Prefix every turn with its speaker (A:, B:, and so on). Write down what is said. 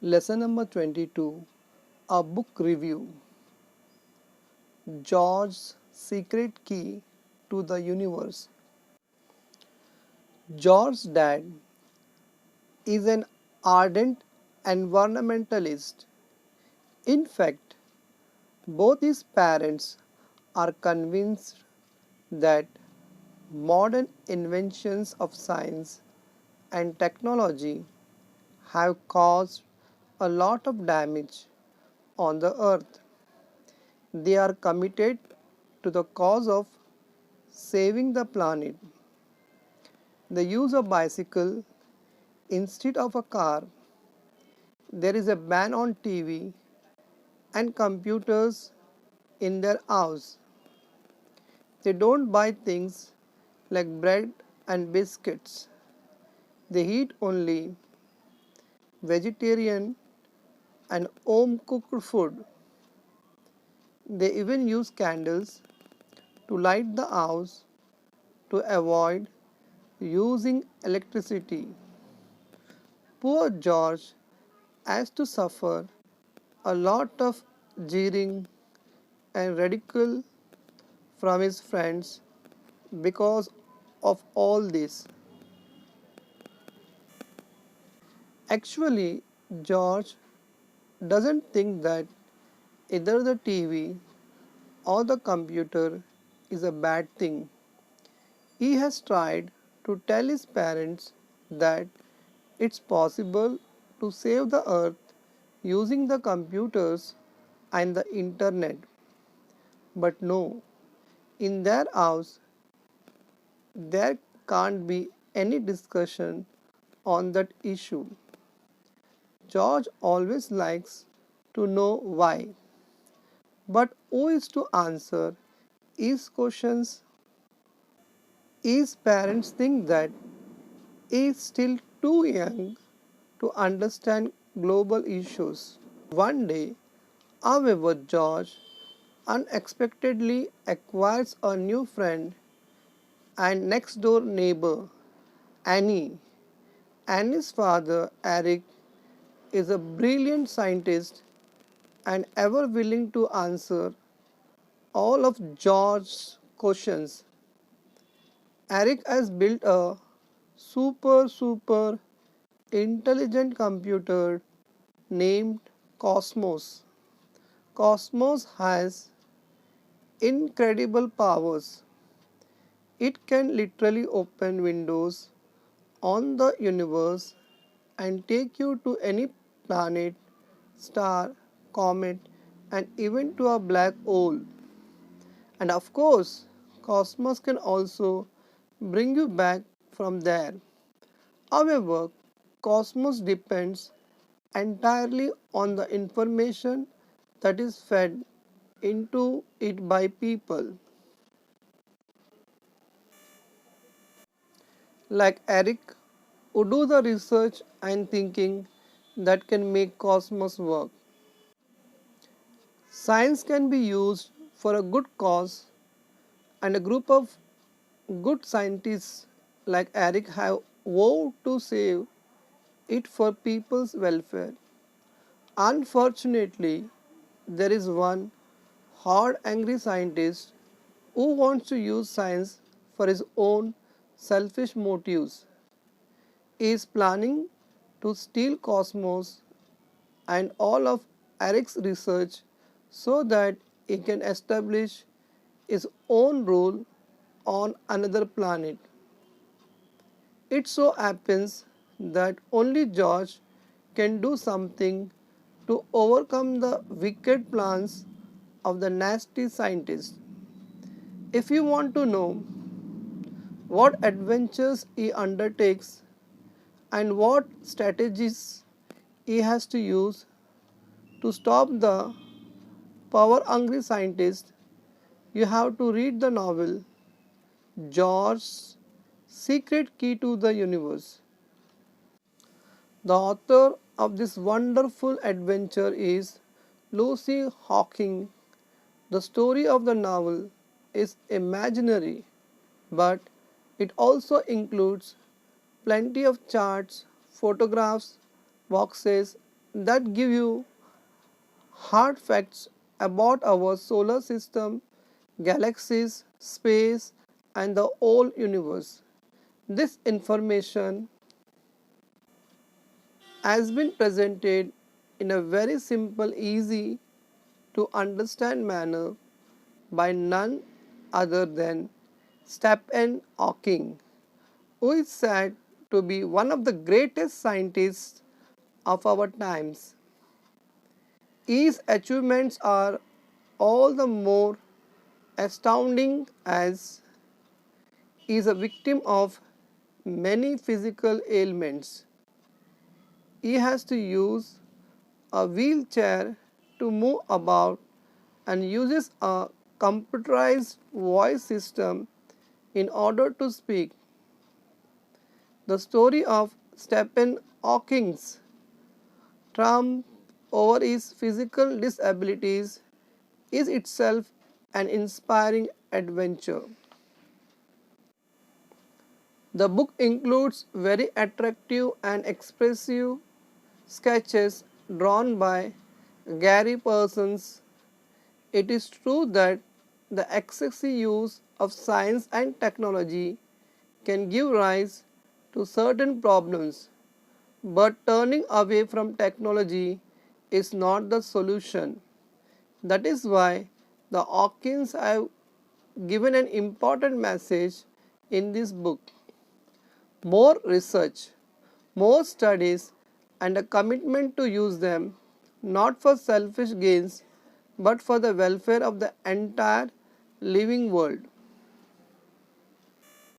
A: Lesson number 22, a book review. George's secret key to the universe. George's dad is an ardent environmentalist. In fact, both his parents are convinced that modern inventions of science and technology have caused a lot of damage on the earth. They are committed to the cause of saving the planet. They use a bicycle instead of a car. There is a ban on TV and computers in their house. They don't buy things like bread and biscuits. They eat only vegetarian and home cooked food. They even use candles to light the house to avoid using electricity. Poor George has to suffer a lot of jeering and ridicule from his friends because of all this. Actually, George doesn't think that either the TV or the computer is a bad thing. He has tried to tell his parents that it's possible to save the earth using the computers and the internet. But no, in their house, there can't be any discussion on that issue. George always likes to know why, but who is to answer his questions? His parents think that he is still too young to understand global issues. One day, however, George unexpectedly acquires a new friend and next door neighbor, Annie. Annie's father, Eric, is a brilliant scientist and ever willing to answer all of George's questions. Eric has built a super intelligent computer named Cosmos. Cosmos has incredible powers. It can literally open windows on the universe and take you to any planet, star, comet, and even to a black hole. And of course, Cosmos can also bring you back from there. However, Cosmos depends entirely on the information that is fed into it by people like Eric who do the research and thinking that can make Cosmos work. Science can be used for a good cause, and a group of good scientists like Eric have vowed to save it for people's welfare. Unfortunately, there is one hard, angry scientist who wants to use science for his own selfish motives. He is planning to steal Cosmos and all of Eric's research so that he can establish his own rule on another planet. It so happens that only George can do something to overcome the wicked plans of the nasty scientist. If you want to know what adventures he undertakes and what strategies he has to use to stop the power hungry scientist, you have to read the novel George's Secret Key to the Universe. The author of this wonderful adventure is Lucy Hawking. The story of the novel is imaginary, but it also includes plenty of charts, photographs, boxes, that give you hard facts about our solar system, galaxies, space, and the whole universe. This information has been presented in a very simple, easy to understand manner by none other than Stephen Hawking, who is said to be one of the greatest scientists of our times. His achievements are all the more astounding as he is a victim of many physical ailments. He has to use a wheelchair to move about and uses a computerized voice system in order to speak. The story of Stephen Hawking's triumph over his physical disabilities is itself an inspiring adventure. The book includes very attractive and expressive sketches drawn by Gary Parsons. It is true that the excessive use of science and technology can give rise to certain problems, but turning away from technology is not the solution. That is why the Hawkins have given an important message in this book. More research, more studies, and a commitment to use them not for selfish gains but for the welfare of the entire living world.